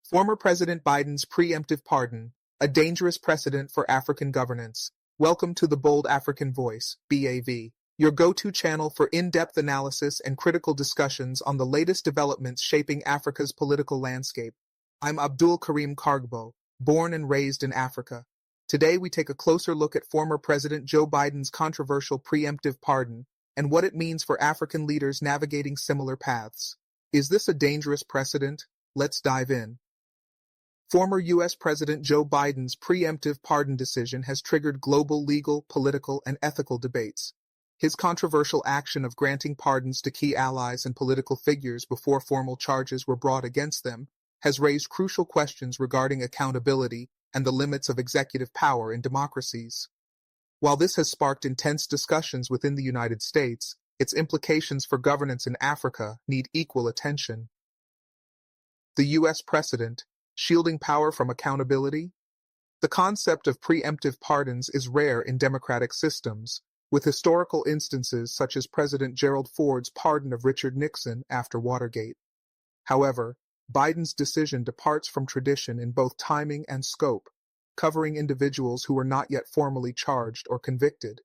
Former President Biden's preemptive pardon, a dangerous precedent for African governance. Welcome to the Bold African Voice, BAV, your go-to channel for in-depth analysis and critical discussions on the latest developments shaping Africa's political landscape. I'm Abdul Karim Kargbo, born and raised in Africa. Today we take a closer look at former President Joe Biden's controversial preemptive pardon and what it means for African leaders navigating similar paths. Is this a dangerous precedent? Let's dive in. Former U.S. President Joe Biden's preemptive pardon decision has triggered global legal, political, and ethical debates. His controversial action of granting pardons to key allies and political figures before formal charges were brought against them has raised crucial questions regarding accountability and the limits of executive power in democracies. While this has sparked intense discussions within the United States, its implications for governance in Africa need equal attention. The U.S. precedent, shielding power from accountability? The concept of preemptive pardons is rare in democratic systems, with historical instances such as President Gerald Ford's pardon of Richard Nixon after Watergate. However, Biden's decision departs from tradition in both timing and scope, covering individuals who are not yet formally charged or convicted.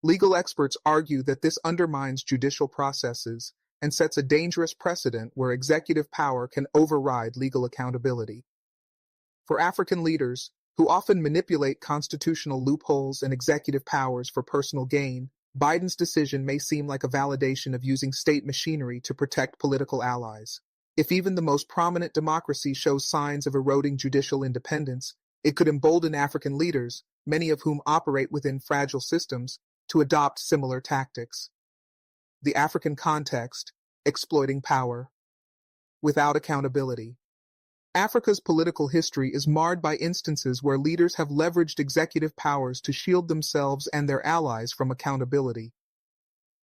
Legal experts argue that this undermines judicial processes and sets a dangerous precedent where executive power can override legal accountability. For African leaders, who often manipulate constitutional loopholes and executive powers for personal gain, Biden's decision may seem like a validation of using state machinery to protect political allies. If even the most prominent democracy shows signs of eroding judicial independence, it could embolden African leaders, many of whom operate within fragile systems, to adopt similar tactics. The African context, exploiting power. Without accountability. Africa's political history is marred by instances where leaders have leveraged executive powers to shield themselves and their allies from accountability.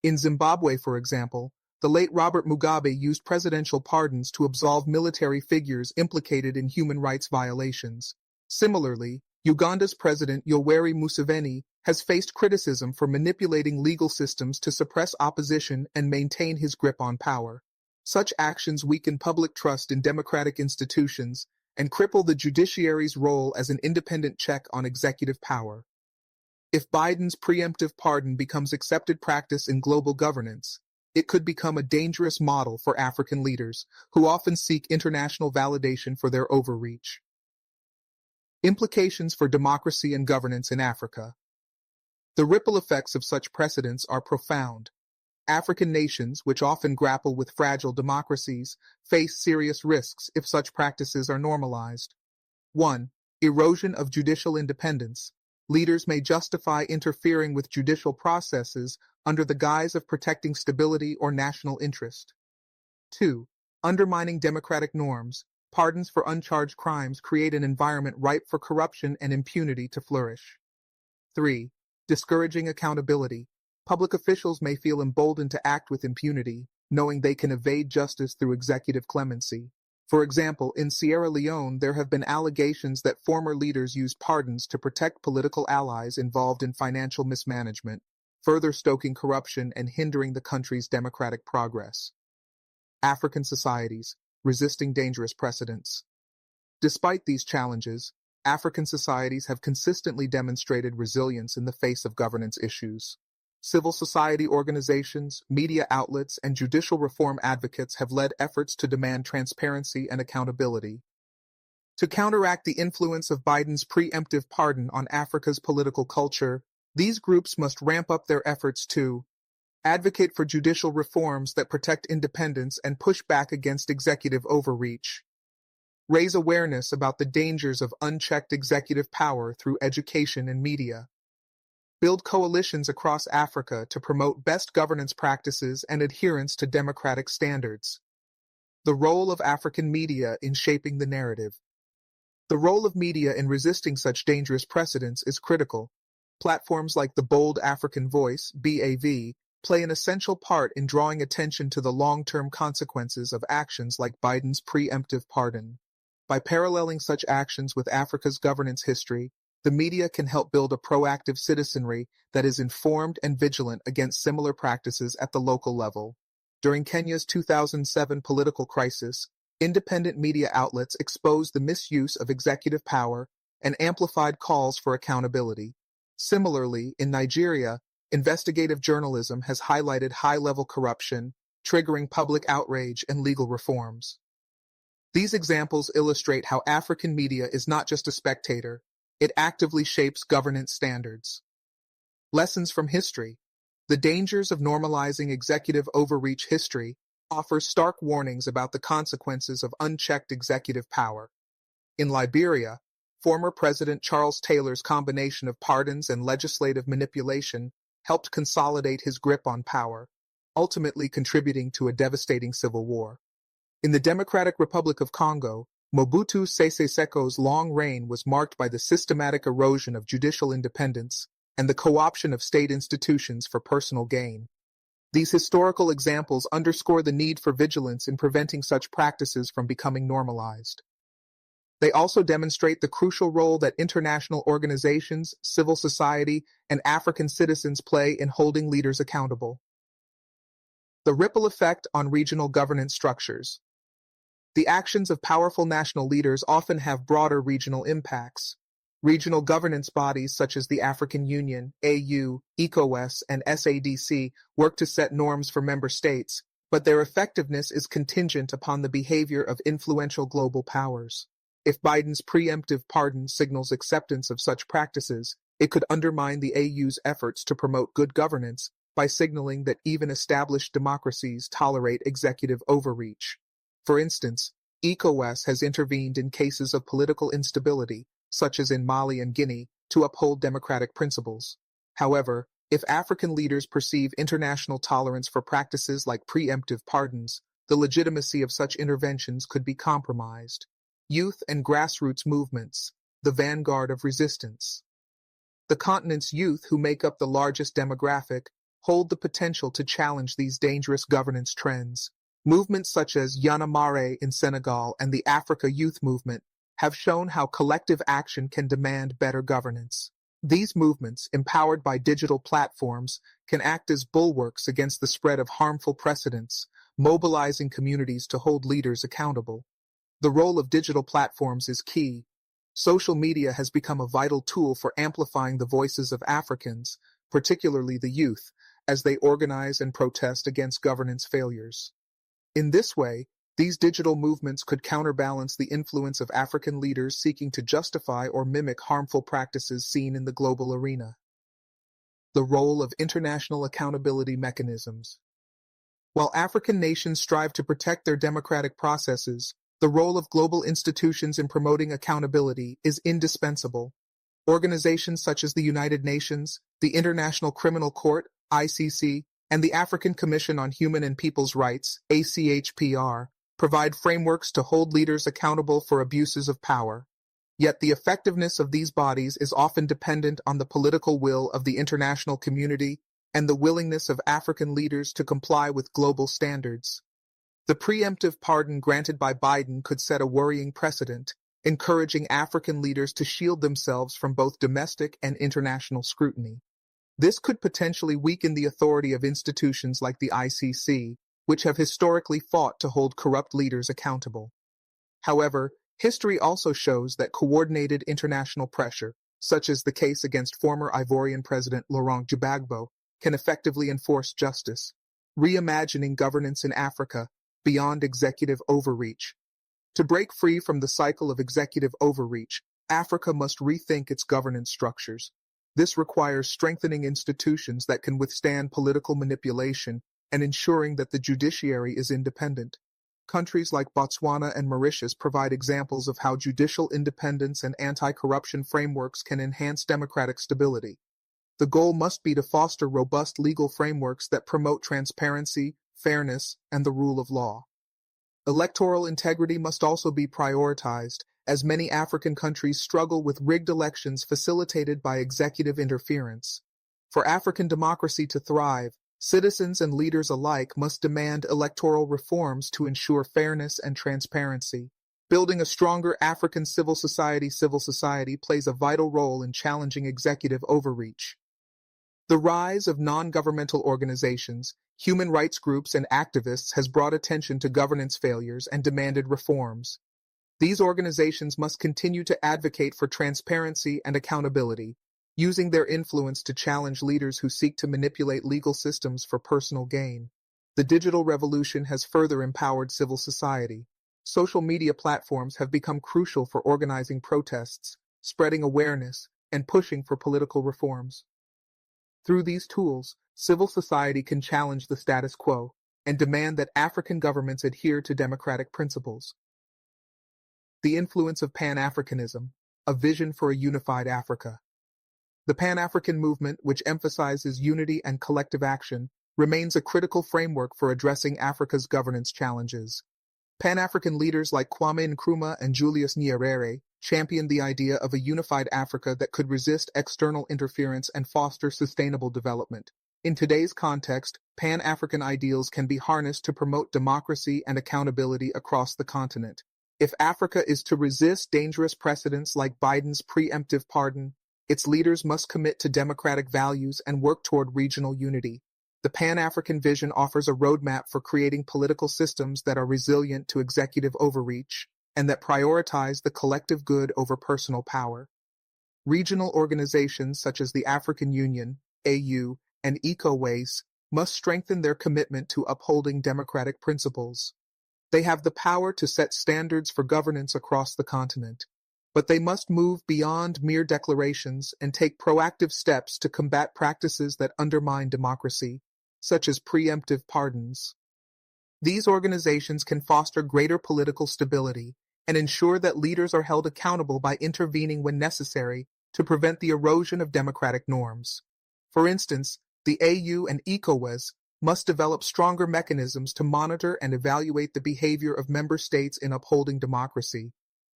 In Zimbabwe, for example, the late Robert Mugabe used presidential pardons to absolve military figures implicated in human rights violations. Similarly, Uganda's President Yoweri Museveni has faced criticism for manipulating legal systems to suppress opposition and maintain his grip on power. Such actions weaken public trust in democratic institutions and cripple the judiciary's role as an independent check on executive power. If Biden's preemptive pardon becomes accepted practice in global governance, it could become a dangerous model for African leaders who often seek international validation for their overreach. Implications for democracy and governance in Africa. The ripple effects of such precedents are profound. African nations, which often grapple with fragile democracies, face serious risks if such practices are normalized. 1. Erosion of judicial independence. Leaders may justify interfering with judicial processes under the guise of protecting stability or national interest. 2. Undermining democratic norms. Pardons for uncharged crimes create an environment ripe for corruption and impunity to flourish. 3. Discouraging accountability. Public officials may feel emboldened to act with impunity, knowing they can evade justice through executive clemency. For example, in Sierra Leone, there have been allegations that former leaders used pardons to protect political allies involved in financial mismanagement, further stoking corruption and hindering the country's democratic progress. African societies, resisting dangerous precedents. Despite these challenges, African societies have consistently demonstrated resilience in the face of governance issues. Civil society organizations, media outlets, and judicial reform advocates have led efforts to demand transparency and accountability. To counteract the influence of Biden's preemptive pardon on Africa's political culture, these groups must ramp up their efforts to advocate for judicial reforms that protect independence and push back against executive overreach, raise awareness about the dangers of unchecked executive power through education and media, build coalitions across Africa to promote best governance practices and adherence to democratic standards. The role of African media in shaping the narrative. The role of media in resisting such dangerous precedents is critical. Platforms like the Bold African Voice, BAV, play an essential part in drawing attention to the long-term consequences of actions like Biden's preemptive pardon. By paralleling such actions with Africa's governance history, the media can help build a proactive citizenry that is informed and vigilant against similar practices at the local level. During Kenya's 2007 political crisis, Independent media outlets exposed the misuse of executive power and amplified calls for accountability. Similarly, in Nigeria, investigative journalism has highlighted high-level corruption, triggering public outrage and legal reforms. These examples illustrate how African media is not just a spectator, it actively shapes governance standards. Lessons from history. The dangers of normalizing executive overreach. History offers stark warnings about the consequences of unchecked executive power. In Liberia, former President Charles Taylor's combination of pardons and legislative manipulation helped consolidate his grip on power, ultimately contributing to a devastating civil war. In the Democratic Republic of Congo, Mobutu Sese Seko's long reign was marked by the systematic erosion of judicial independence and the co-option of state institutions for personal gain. These historical examples underscore the need for vigilance in preventing such practices from becoming normalized. They also demonstrate the crucial role that international organizations, civil society, and African citizens play in holding leaders accountable. The ripple effect on regional governance structures. The actions of powerful national leaders often have broader regional impacts. Regional governance bodies such as the African Union, AU, ECOWAS, and SADC work to set norms for member states, but their effectiveness is contingent upon the behavior of influential global powers. If Biden's preemptive pardon signals acceptance of such practices, it could undermine the AU's efforts to promote good governance by signaling that even established democracies tolerate executive overreach. For instance, ECOWAS has intervened in cases of political instability, such as in Mali and Guinea, to uphold democratic principles. However, if African leaders perceive international tolerance for practices like preemptive pardons, the legitimacy of such interventions could be compromised. Youth and grassroots movements, the vanguard of resistance. The continent's youth, who make up the largest demographic, hold the potential to challenge these dangerous governance trends. Movements such as Y'en a marre in Senegal and the Africa Youth Movement have shown how collective action can demand better governance. These movements, empowered by digital platforms, can act as bulwarks against the spread of harmful precedents, mobilizing communities to hold leaders accountable. The role of digital platforms is key. Social media has become a vital tool for amplifying the voices of Africans, particularly the youth, as they organize and protest against governance failures. In this way, these digital movements could counterbalance the influence of African leaders seeking to justify or mimic harmful practices seen in the global arena. The role of international accountability mechanisms. While African nations strive to protect their democratic processes, the role of global institutions in promoting accountability is indispensable. Organizations such as the United Nations, the International Criminal Court, ICC, and the African Commission on Human and People's Rights, ACHPR, provide frameworks to hold leaders accountable for abuses of power. Yet the effectiveness of these bodies is often dependent on the political will of the international community and the willingness of African leaders to comply with global standards. The preemptive pardon granted by Biden could set a worrying precedent, encouraging African leaders to shield themselves from both domestic and international scrutiny. This could potentially weaken the authority of institutions like the ICC, which have historically fought to hold corrupt leaders accountable. However, history also shows that coordinated international pressure, such as the case against former Ivorian President Laurent Gbagbo, can effectively enforce justice, reimagining governance in Africa beyond executive overreach. To break free from the cycle of executive overreach, Africa must rethink its governance structures. This requires strengthening institutions that can withstand political manipulation and ensuring that the judiciary is independent. Countries like Botswana and Mauritius provide examples of how judicial independence and anti-corruption frameworks can enhance democratic stability. The goal must be to foster robust legal frameworks that promote transparency, fairness, and the rule of law. Electoral integrity must also be prioritized, as many African countries struggle with rigged elections facilitated by executive interference. For African democracy to thrive, citizens and leaders alike must demand electoral reforms to ensure fairness and transparency. Building a stronger African civil society plays a vital role in challenging executive overreach. The rise of non-governmental organizations, human rights groups, and activists has brought attention to governance failures and demanded reforms. These organizations must continue to advocate for transparency and accountability, using their influence to challenge leaders who seek to manipulate legal systems for personal gain. The digital revolution has further empowered civil society. Social media platforms have become crucial for organizing protests, spreading awareness, and pushing for political reforms. Through these tools, civil society can challenge the status quo and demand that African governments adhere to democratic principles. The influence of Pan-Africanism, a vision for a unified Africa. The Pan-African movement, which emphasizes unity and collective action, remains a critical framework for addressing Africa's governance challenges. Pan-African leaders like Kwame Nkrumah and Julius Nyerere championed the idea of a unified Africa that could resist external interference and foster sustainable development. In today's context, Pan-African ideals can be harnessed to promote democracy and accountability across the continent. If Africa is to resist dangerous precedents like Biden's preemptive pardon, its leaders must commit to democratic values and work toward regional unity. The Pan-African vision offers a roadmap for creating political systems that are resilient to executive overreach and that prioritize the collective good over personal power. Regional organizations such as the African Union, AU, and ECOWAS must strengthen their commitment to upholding democratic principles. They have the power to set standards for governance across the continent, but they must move beyond mere declarations and take proactive steps to combat practices that undermine democracy, such as preemptive pardons. These organizations can foster greater political stability and ensure that leaders are held accountable by intervening when necessary to prevent the erosion of democratic norms. For instance, the AU and ECOWAS must develop stronger mechanisms to monitor and evaluate the behavior of member states in upholding democracy.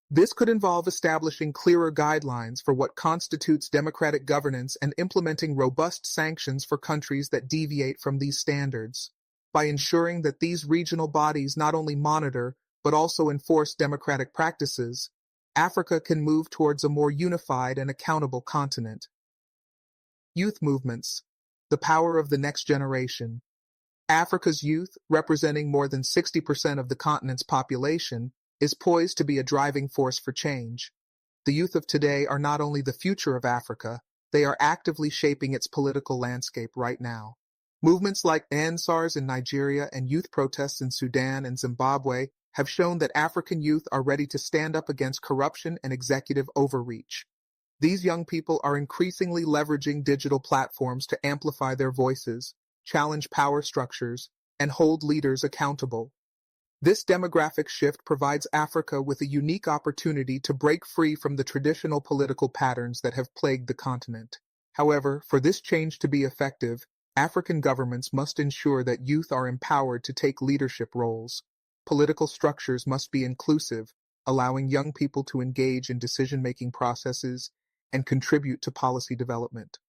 This could involve establishing clearer guidelines for what constitutes democratic governance and implementing robust sanctions for countries that deviate from these standards. By ensuring that these regional bodies not only monitor but also enforce democratic practices, Africa can move towards a more unified and accountable continent. Youth movements, the power of the next generation. Africa's youth, representing more than 60% of the continent's population, is poised to be a driving force for change. The youth of today are not only the future of Africa, they are actively shaping its political landscape right now. Movements like Ansars in Nigeria and youth protests in Sudan and Zimbabwe have shown that African youth are ready to stand up against corruption and executive overreach. These young people are increasingly leveraging digital platforms to amplify their voices, challenge power structures, and hold leaders accountable. This demographic shift provides Africa with a unique opportunity to break free from the traditional political patterns that have plagued the continent. However, for this change to be effective, African governments must ensure that youth are empowered to take leadership roles. Political structures must be inclusive, allowing young people to engage in decision-making processes and contribute to policy development.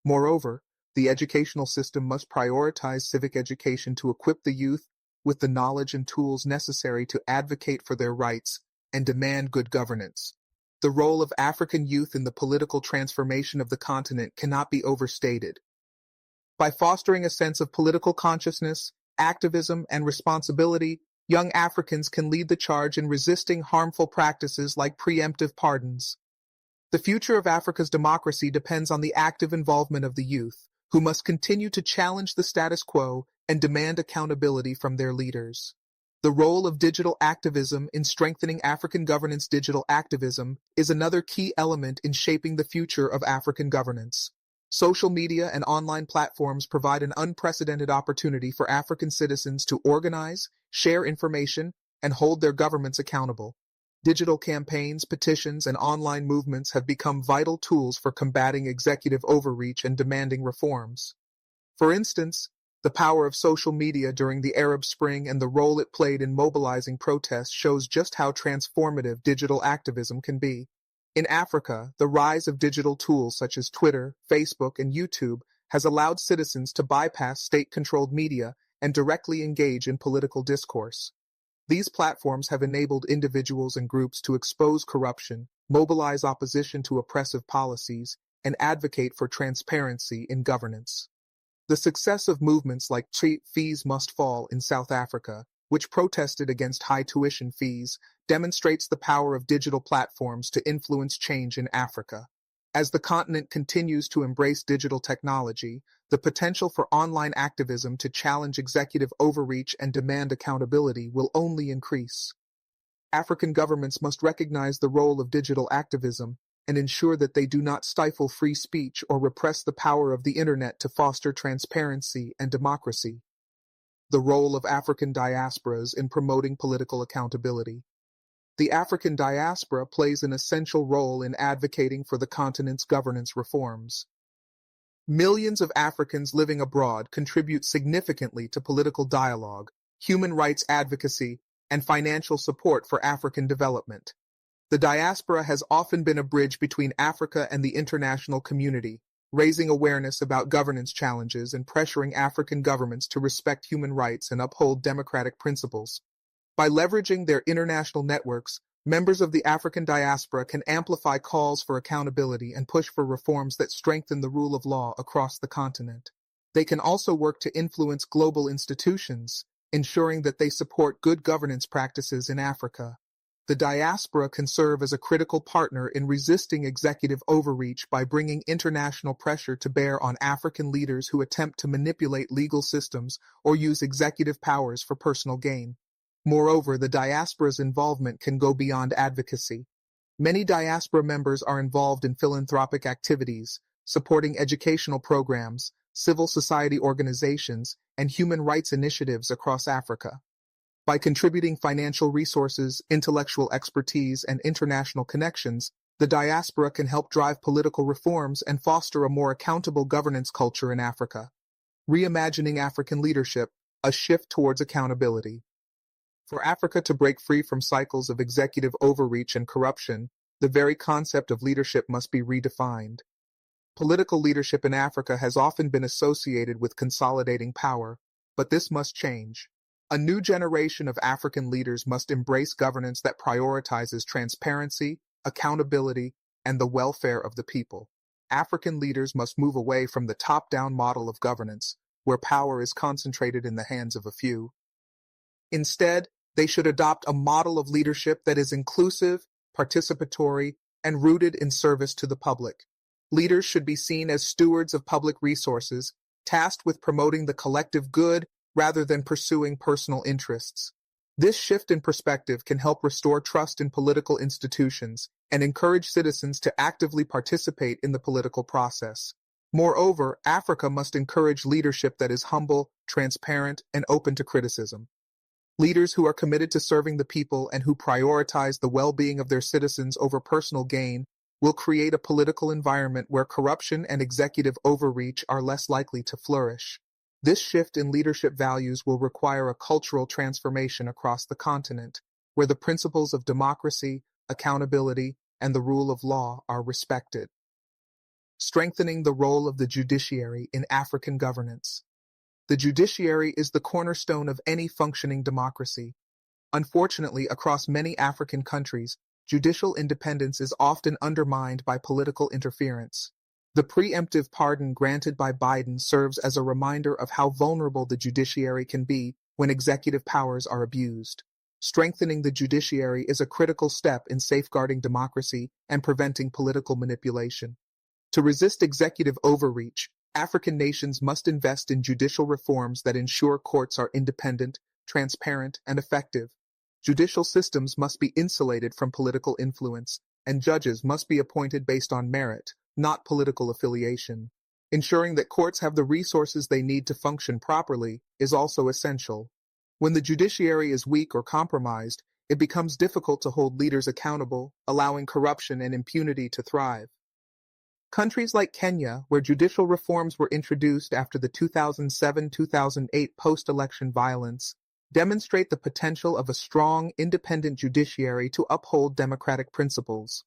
Moreover, the educational system must prioritize civic education to equip the youth with the knowledge and tools necessary to advocate for their rights and demand good governance. The role of African youth in the political transformation of the continent cannot be overstated. By fostering a sense of political consciousness, activism, and responsibility, young Africans can lead the charge in resisting harmful practices like preemptive pardons. The future of Africa's democracy depends on the active involvement of the youth, who must continue to challenge the status quo and demand accountability from their leaders. The role of digital activism in strengthening African governance. Digital activism is another key element in shaping the future of African governance. Social media and online platforms provide an unprecedented opportunity for African citizens to organize, share information, and hold their governments accountable. Digital campaigns, petitions, and online movements have become vital tools for combating executive overreach and demanding reforms. For instance, the power of social media during the Arab Spring and the role it played in mobilizing protests shows just how transformative digital activism can be. In Africa, the rise of digital tools such as Twitter, Facebook, and YouTube has allowed citizens to bypass state-controlled media and directly engage in political discourse. These platforms have enabled individuals and groups to expose corruption, mobilize opposition to oppressive policies, and advocate for transparency in governance. The success of movements like Fees Must Fall in South Africa, which protested against high tuition fees, demonstrates the power of digital platforms to influence change in Africa. As the continent continues to embrace digital technology, the potential for online activism to challenge executive overreach and demand accountability will only increase. African governments must recognize the role of digital activism and ensure that they do not stifle free speech or repress the power of the internet to foster transparency and democracy. The role of African diasporas in promoting political accountability. The African diaspora plays an essential role in advocating for the continent's governance reforms. Millions of Africans living abroad contribute significantly to political dialogue, human rights advocacy, and financial support for African development. The diaspora has often been a bridge between Africa and the international community, raising awareness about governance challenges and pressuring African governments to respect human rights and uphold democratic principles. By leveraging their international networks, members of the African diaspora can amplify calls for accountability and push for reforms that strengthen the rule of law across the continent. They can also work to influence global institutions, ensuring that they support good governance practices in Africa. The diaspora can serve as a critical partner in resisting executive overreach by bringing international pressure to bear on African leaders who attempt to manipulate legal systems or use executive powers for personal gain. Moreover, the diaspora's involvement can go beyond advocacy. Many diaspora members are involved in philanthropic activities, supporting educational programs, civil society organizations, and human rights initiatives across Africa. By contributing financial resources, intellectual expertise, and international connections, the diaspora can help drive political reforms and foster a more accountable governance culture in Africa. Reimagining African leadership, a shift towards accountability. For Africa to break free from cycles of executive overreach and corruption, the very concept of leadership must be redefined. Political leadership in Africa has often been associated with consolidating power, but this must change. A new generation of African leaders must embrace governance that prioritizes transparency, accountability, and the welfare of the people. African leaders must move away from the top-down model of governance, where power is concentrated in the hands of a few. Instead, they should adopt a model of leadership that is inclusive, participatory, and rooted in service to the public. Leaders should be seen as stewards of public resources, tasked with promoting the collective good rather than pursuing personal interests. This shift in perspective can help restore trust in political institutions and encourage citizens to actively participate in the political process. Moreover, Africa must encourage leadership that is humble, transparent, and open to criticism. Leaders who are committed to serving the people and who prioritize the well-being of their citizens over personal gain will create a political environment where corruption and executive overreach are less likely to flourish. This shift in leadership values will require a cultural transformation across the continent, where the principles of democracy, accountability, and the rule of law are respected. Strengthening the role of the judiciary in African governance. The judiciary is the cornerstone of any functioning democracy. Unfortunately, across many African countries, judicial independence is often undermined by political interference. The preemptive pardon granted by Biden serves as a reminder of how vulnerable the judiciary can be when executive powers are abused. Strengthening the judiciary is a critical step in safeguarding democracy and preventing political manipulation. To resist executive overreach, African nations must invest in judicial reforms that ensure courts are independent, transparent, and effective. Judicial systems must be insulated from political influence, and judges must be appointed based on merit, not political affiliation. Ensuring that courts have the resources they need to function properly is also essential. When the judiciary is weak or compromised, it becomes difficult to hold leaders accountable, allowing corruption and impunity to thrive. Countries like Kenya, where judicial reforms were introduced after the 2007-2008 post-election violence, demonstrate the potential of a strong, independent judiciary to uphold democratic principles.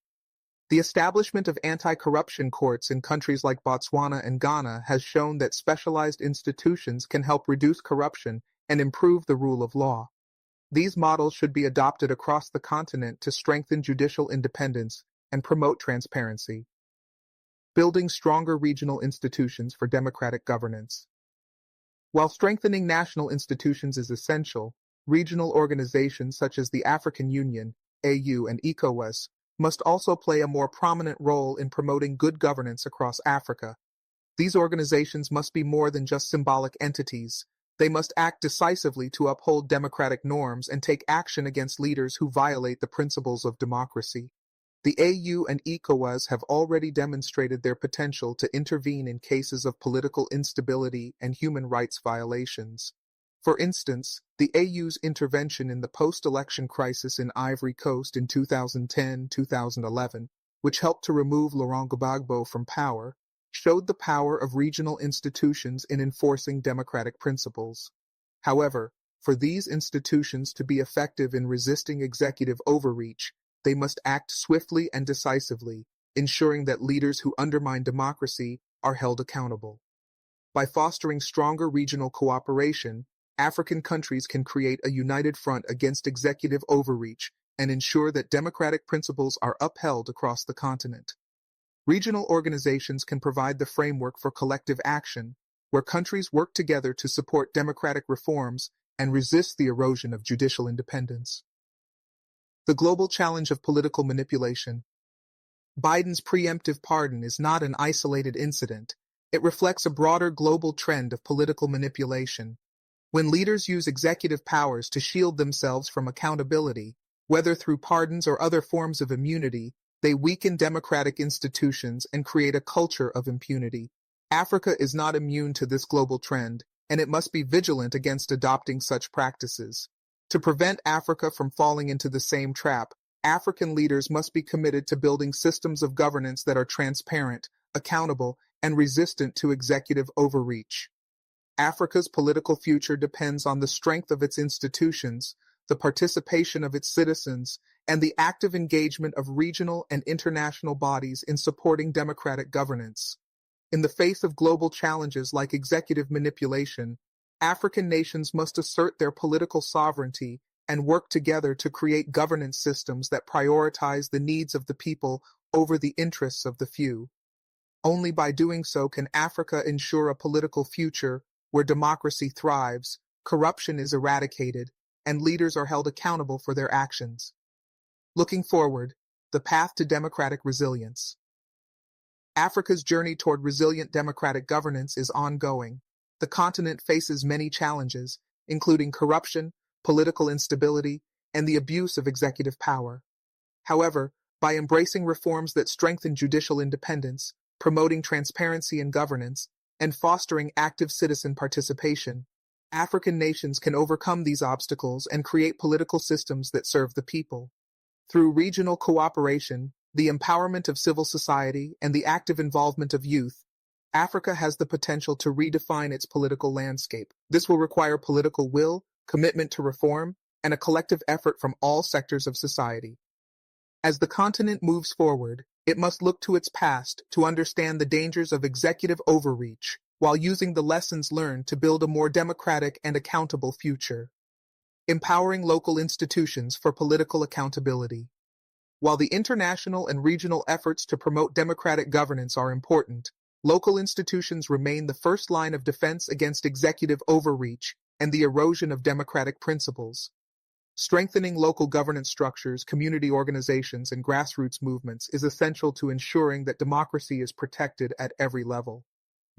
The establishment of anti-corruption courts in countries like Botswana and Ghana has shown that specialized institutions can help reduce corruption and improve the rule of law. These models should be adopted across the continent to strengthen judicial independence and promote transparency. Building stronger regional institutions for democratic governance. While strengthening national institutions is essential, regional organizations such as the African Union, AU, and ECOWAS must also play a more prominent role in promoting good governance across Africa. These organizations must be more than just symbolic entities. They must act decisively to uphold democratic norms and take action against leaders who violate the principles of democracy. The AU and ECOWAS have already demonstrated their potential to intervene in cases of political instability and human rights violations. For instance, the AU's intervention in the post-election crisis in Ivory Coast in 2010-2011, which helped to remove Laurent Gbagbo from power, showed the power of regional institutions in enforcing democratic principles. However, for these institutions to be effective in resisting executive overreach, they must act swiftly and decisively, ensuring that leaders who undermine democracy are held accountable. By fostering stronger regional cooperation, African countries can create a united front against executive overreach and ensure that democratic principles are upheld across the continent. Regional organizations can provide the framework for collective action, where countries work together to support democratic reforms and resist the erosion of judicial independence. The global challenge of political manipulation. Biden's preemptive pardon is not an isolated incident. It reflects a broader global trend of political manipulation. When leaders use executive powers to shield themselves from accountability, whether through pardons or other forms of immunity, they weaken democratic institutions and create a culture of impunity. Africa is not immune to this global trend, and it must be vigilant against adopting such practices. To prevent Africa from falling into the same trap, African leaders must be committed to building systems of governance that are transparent, accountable, and resistant to executive overreach. Africa's political future depends on the strength of its institutions, the participation of its citizens, and the active engagement of regional and international bodies in supporting democratic governance. In the face of global challenges like executive manipulation, African nations must assert their political sovereignty and work together to create governance systems that prioritize the needs of the people over the interests of the few. Only by doing so can Africa ensure a political future where democracy thrives, corruption is eradicated, and leaders are held accountable for their actions. Looking forward, the path to democratic resilience. Africa's journey toward resilient democratic governance is ongoing. The continent faces many challenges, including corruption, political instability, and the abuse of executive power. However, by embracing reforms that strengthen judicial independence, promoting transparency in governance, and fostering active citizen participation, African nations can overcome these obstacles and create political systems that serve the people. Through regional cooperation, the empowerment of civil society, and the active involvement of youth, Africa has the potential to redefine its political landscape. This will require political will, commitment to reform, and a collective effort from all sectors of society. As the continent moves forward, it must look to its past to understand the dangers of executive overreach, while using the lessons learned to build a more democratic and accountable future. Empowering local institutions for political accountability. While the international and regional efforts to promote democratic governance are important, local institutions remain the first line of defense against executive overreach and the erosion of democratic principles. Strengthening local governance structures, community organizations, and grassroots movements is essential to ensuring that democracy is protected at every level.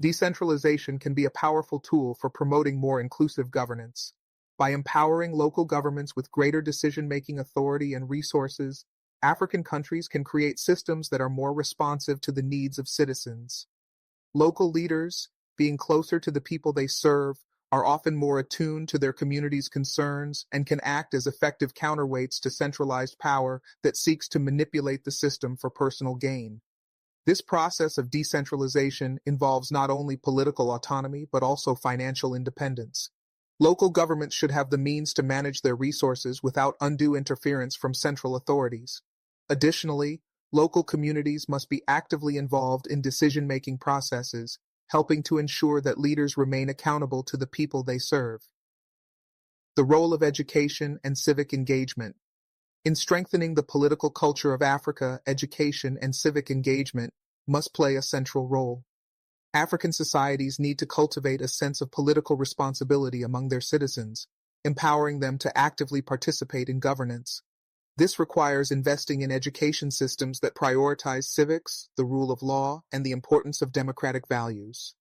Decentralization can be a powerful tool for promoting more inclusive governance. By empowering local governments with greater decision-making authority and resources, African countries can create systems that are more responsive to the needs of citizens. Local leaders, being closer to the people they serve, are often more attuned to their community's concerns and can act as effective counterweights to centralized power that seeks to manipulate the system for personal gain. This process of decentralization involves not only political autonomy but also financial independence. Local governments should have the means to manage their resources without undue interference from central authorities. Additionally, local communities must be actively involved in decision-making processes, helping to ensure that leaders remain accountable to the people they serve. The role of education and civic engagement. In strengthening the political culture of Africa, education and civic engagement must play a central role. African societies need to cultivate a sense of political responsibility among their citizens, empowering them to actively participate in governance. This requires investing in education systems that prioritize civics, the rule of law, and the importance of democratic values.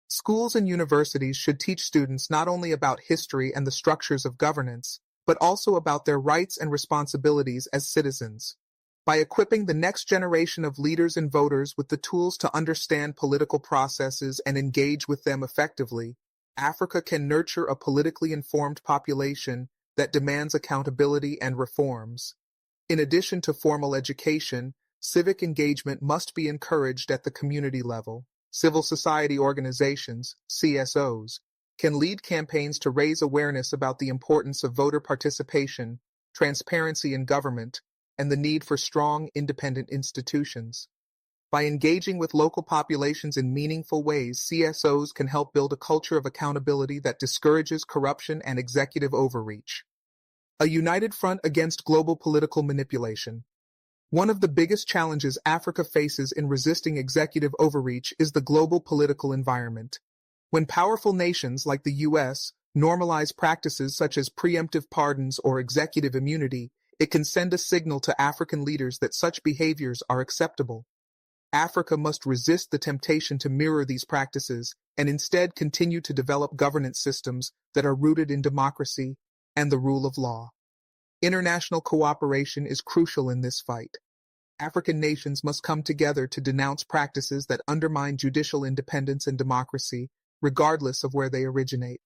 Schools and universities should teach students not only about history and the structures of governance, but also about their rights and responsibilities as citizens. By equipping the next generation of leaders and voters with the tools to understand political processes and engage with them effectively, Africa can nurture a politically informed population that demands accountability and reforms. In addition to formal education, civic engagement must be encouraged at the community level. Civil society organizations, CSOs, can lead campaigns to raise awareness about the importance of voter participation, transparency in government, and the need for strong, independent institutions. By engaging with local populations in meaningful ways, CSOs can help build a culture of accountability that discourages corruption and executive overreach. A united front against global political manipulation. One of the biggest challenges Africa faces in resisting executive overreach is the global political environment. When powerful nations like the US normalize practices such as preemptive pardons or executive immunity, it can send a signal to African leaders that such behaviors are acceptable. Africa must resist the temptation to mirror these practices and instead continue to develop governance systems that are rooted in democracy and the rule of law. International cooperation is crucial in this fight. African nations must come together to denounce practices that undermine judicial independence and democracy, regardless of where they originate.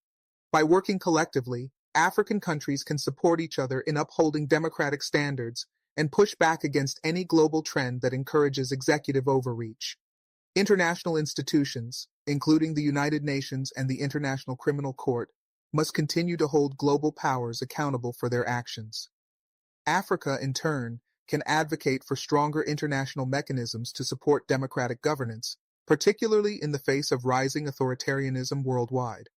By working collectively, African countries can support each other in upholding democratic standards and push back against any global trend that encourages executive overreach. International institutions, including the United Nations and the International Criminal Court, must continue to hold global powers accountable for their actions. Africa, in turn, can advocate for stronger international mechanisms to support democratic governance, particularly in the face of rising authoritarianism worldwide.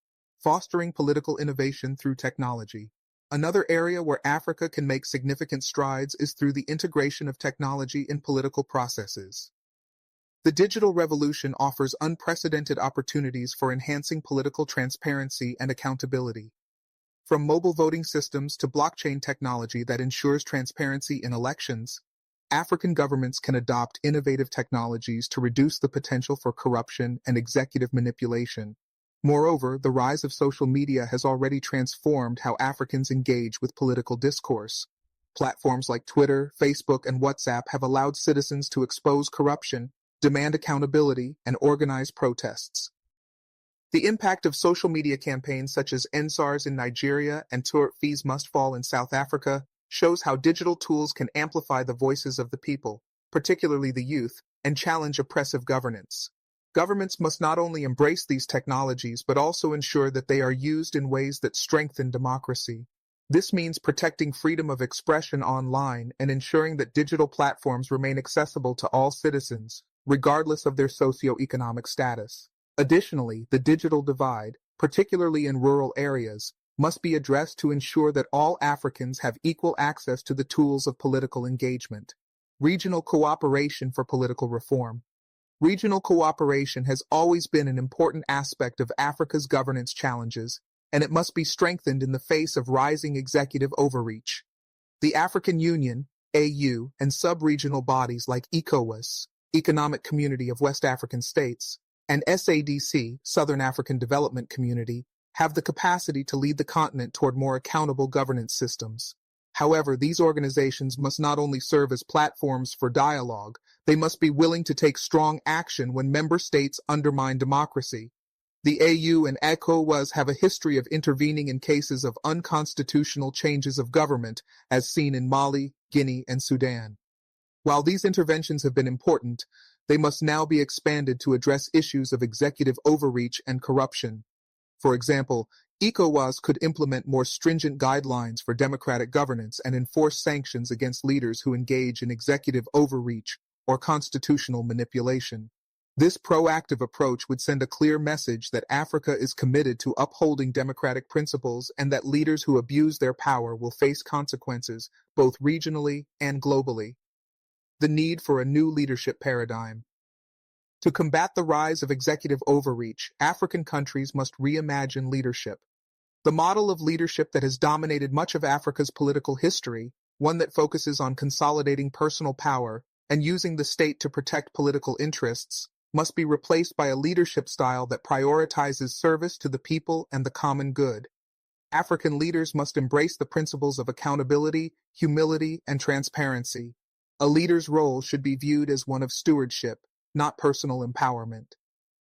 Fostering political innovation through technology. Another area where Africa can make significant strides is through the integration of technology in political processes. The digital revolution offers unprecedented opportunities for enhancing political transparency and accountability. From mobile voting systems to blockchain technology that ensures transparency in elections, African governments can adopt innovative technologies to reduce the potential for corruption and executive manipulation. Moreover, the rise of social media has already transformed how Africans engage with political discourse. Platforms like Twitter, Facebook, and WhatsApp have allowed citizens to expose corruption, demand accountability, and organize protests. The impact of social media campaigns such as EndSARS in Nigeria and Turret Fees Must Fall in South Africa shows how digital tools can amplify the voices of the people, particularly the youth, and challenge oppressive governance. Governments must not only embrace these technologies but also ensure that they are used in ways that strengthen democracy. This means protecting freedom of expression online and ensuring that digital platforms remain accessible to all citizens, regardless of their socioeconomic status. Additionally, the digital divide, particularly in rural areas, must be addressed to ensure that all Africans have equal access to the tools of political engagement. Regional cooperation for political reform. Regional cooperation has always been an important aspect of Africa's governance challenges, and it must be strengthened in the face of rising executive overreach. The African Union, AU, and sub-regional bodies like ECOWAS, Economic Community of West African States, and SADC, Southern African Development Community, have the capacity to lead the continent toward more accountable governance systems. However, these organizations must not only serve as platforms for dialogue, they must be willing to take strong action when member states undermine democracy. The AU and ECOWAS have a history of intervening in cases of unconstitutional changes of government, as seen in Mali, Guinea, and Sudan. While these interventions have been important, they must now be expanded to address issues of executive overreach and corruption. For example, ECOWAS could implement more stringent guidelines for democratic governance and enforce sanctions against leaders who engage in executive overreach or constitutional manipulation. This proactive approach would send a clear message that Africa is committed to upholding democratic principles and that leaders who abuse their power will face consequences, both regionally and globally. The need for a new leadership paradigm. To combat the rise of executive overreach, African countries must reimagine leadership. The model of leadership that has dominated much of Africa's political history, one that focuses on consolidating personal power and using the state to protect political interests, must be replaced by a leadership style that prioritizes service to the people and the common good. African leaders must embrace the principles of accountability, humility, and transparency. A leader's role should be viewed as one of stewardship, not personal empowerment.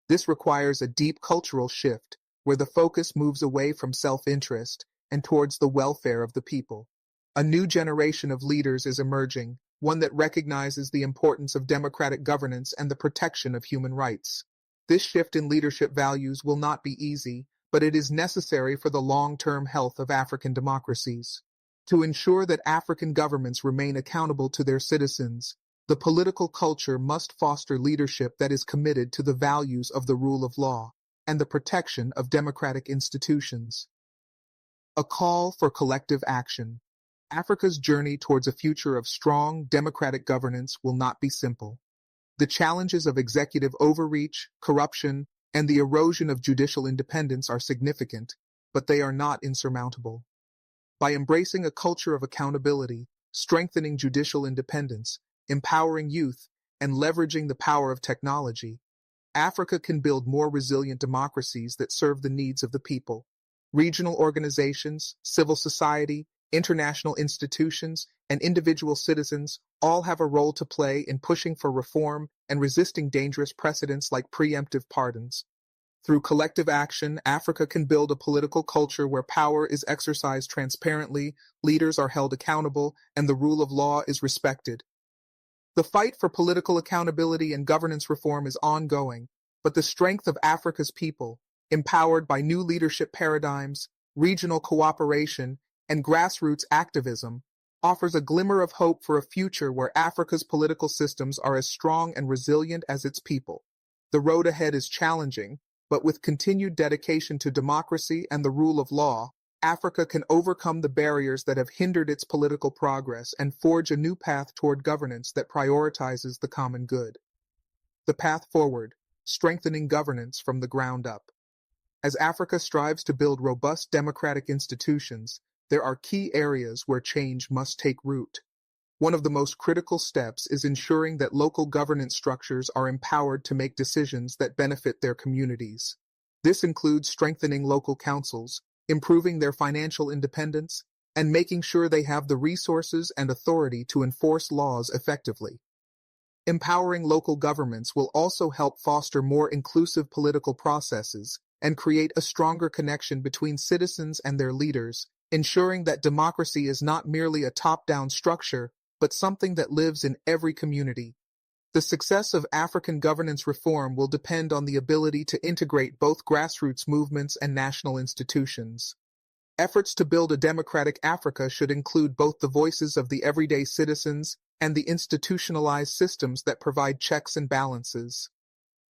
This requires a deep cultural shift, where the focus moves away from self-interest and towards the welfare of the people. A new generation of leaders is emerging, one that recognizes the importance of democratic governance and the protection of human rights. This shift in leadership values will not be easy, but it is necessary for the long-term health of African democracies. To ensure that African governments remain accountable to their citizens, the political culture must foster leadership that is committed to the values of the rule of law and the protection of democratic institutions. A call for collective action. Africa's journey towards a future of strong, democratic governance will not be simple. The challenges of executive overreach, corruption, and the erosion of judicial independence are significant, but they are not insurmountable. By embracing a culture of accountability, strengthening judicial independence, empowering youth, and leveraging the power of technology, Africa can build more resilient democracies that serve the needs of the people. Regional organizations, civil society, international institutions, and individual citizens all have a role to play in pushing for reform and resisting dangerous precedents like preemptive pardons. Through collective action, Africa can build a political culture where power is exercised transparently, leaders are held accountable, and the rule of law is respected. The fight for political accountability and governance reform is ongoing, but the strength of Africa's people, empowered by new leadership paradigms, regional cooperation, and grassroots activism, offers a glimmer of hope for a future where Africa's political systems are as strong and resilient as its people. The road ahead is challenging, but with continued dedication to democracy and the rule of law, Africa can overcome the barriers that have hindered its political progress and forge a new path toward governance that prioritizes the common good. The path forward, strengthening governance from the ground up. As Africa strives to build robust democratic institutions, there are key areas where change must take root. One of the most critical steps is ensuring that local governance structures are empowered to make decisions that benefit their communities. This includes strengthening local councils, improving their financial independence, and making sure they have the resources and authority to enforce laws effectively. Empowering local governments will also help foster more inclusive political processes and create a stronger connection between citizens and their leaders, ensuring that democracy is not merely a top-down structure, but something that lives in every community. The success of African governance reform will depend on the ability to integrate both grassroots movements and national institutions. Efforts to build a democratic Africa should include both the voices of the everyday citizens and the institutionalized systems that provide checks and balances.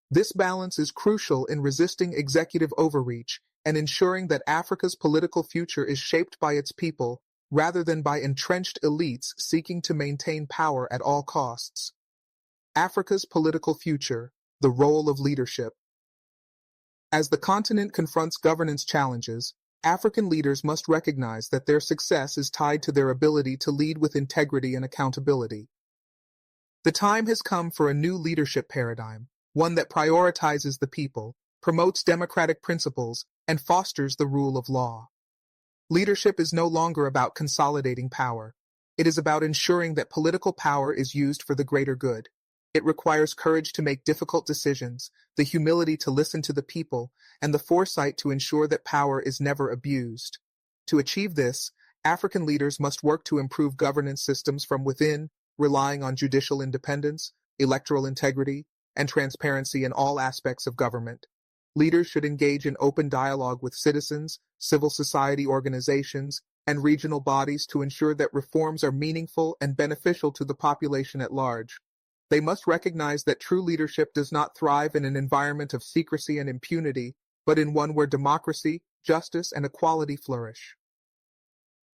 This balance is crucial in resisting executive overreach and ensuring that Africa's political future is shaped by its people rather than by entrenched elites seeking to maintain power at all costs. Africa's political future, the role of leadership. As the continent confronts governance challenges, African leaders must recognize that their success is tied to their ability to lead with integrity and accountability. The time has come for a new leadership paradigm, one that prioritizes the people, promotes democratic principles, and fosters the rule of law. Leadership is no longer about consolidating power. It is about ensuring that political power is used for the greater good. It requires courage to make difficult decisions, the humility to listen to the people, and the foresight to ensure that power is never abused. To achieve this, African leaders must work to improve governance systems from within, relying on judicial independence, electoral integrity, and transparency in all aspects of government. Leaders should engage in open dialogue with citizens, civil society organizations, and regional bodies to ensure that reforms are meaningful and beneficial to the population at large. They must recognize that true leadership does not thrive in an environment of secrecy and impunity, but in one where democracy, justice, and equality flourish.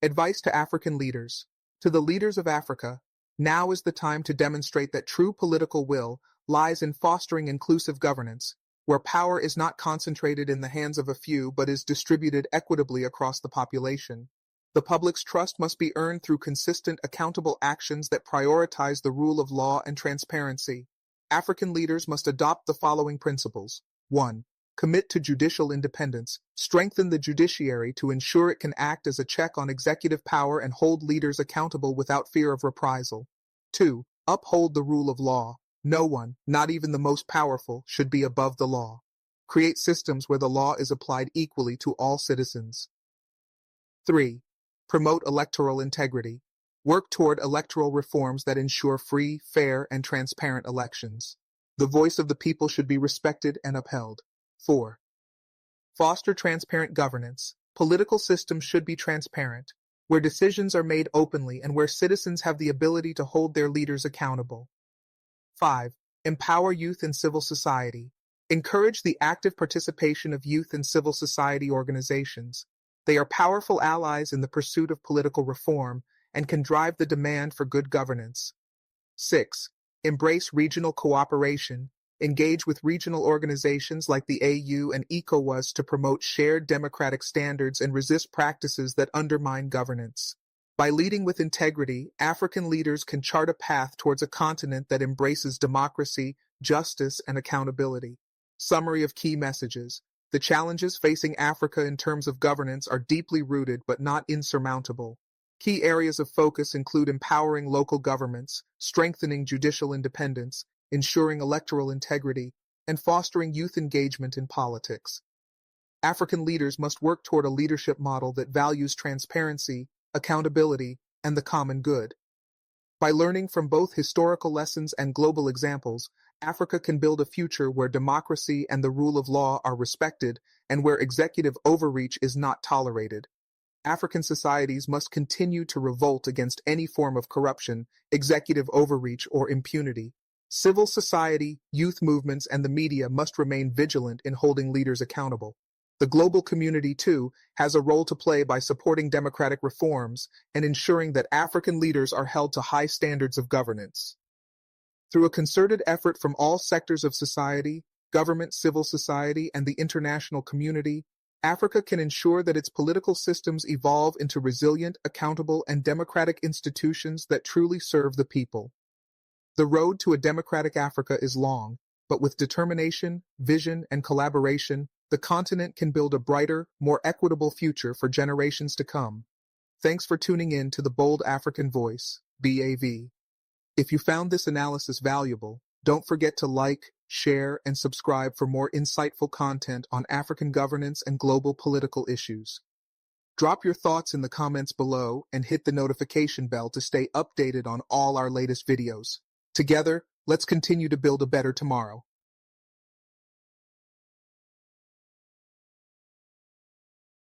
Advice to African leaders. To the leaders of Africa, now is the time to demonstrate that true political will lies in fostering inclusive governance, where power is not concentrated in the hands of a few but is distributed equitably across the population. The public's trust must be earned through consistent, accountable actions that prioritize the rule of law and transparency. African leaders must adopt the following principles. 1. Commit to judicial independence. Strengthen the judiciary to ensure it can act as a check on executive power and hold leaders accountable without fear of reprisal. 2. Uphold the rule of law. No one, not even the most powerful, should be above the law. Create systems where the law is applied equally to all citizens. 3. Promote electoral integrity. Work toward electoral reforms that ensure free, fair, and transparent elections. The voice of the people should be respected and upheld. 4. Foster transparent governance. Political systems should be transparent, where decisions are made openly and where citizens have the ability to hold their leaders accountable. 5. Empower youth and civil society. Encourage the active participation of youth in civil society organizations. They are powerful allies in the pursuit of political reform and can drive the demand for good governance. 6. Embrace regional cooperation. Engage with regional organizations like the AU and ECOWAS to promote shared democratic standards and resist practices that undermine governance. By leading with integrity, African leaders can chart a path towards a continent that embraces democracy, justice, and accountability. Summary of key messages. The challenges facing Africa in terms of governance are deeply rooted but not insurmountable. Key areas of focus include empowering local governments, strengthening judicial independence, ensuring electoral integrity, and fostering youth engagement in politics. African leaders must work toward a leadership model that values transparency, accountability, and the common good. By learning from both historical lessons and global examples, Africa can build a future where democracy and the rule of law are respected and where executive overreach is not tolerated. African societies must continue to revolt against any form of corruption, executive overreach, or impunity. Civil society, youth movements, and the media must remain vigilant in holding leaders accountable. The global community, too, has a role to play by supporting democratic reforms and ensuring that African leaders are held to high standards of governance. Through a concerted effort from all sectors of society, government, civil society, and the international community, Africa can ensure that its political systems evolve into resilient, accountable, and democratic institutions that truly serve the people. The road to a democratic Africa is long, but with determination, vision, and collaboration, the continent can build a brighter, more equitable future for generations to come. Thanks for tuning in to the Bold African Voice, BAV. If you found this analysis valuable, don't forget to like, share, and subscribe for more insightful content on African governance and global political issues. Drop your thoughts in the comments below and hit the notification bell to stay updated on all our latest videos. Together, let's continue to build a better tomorrow.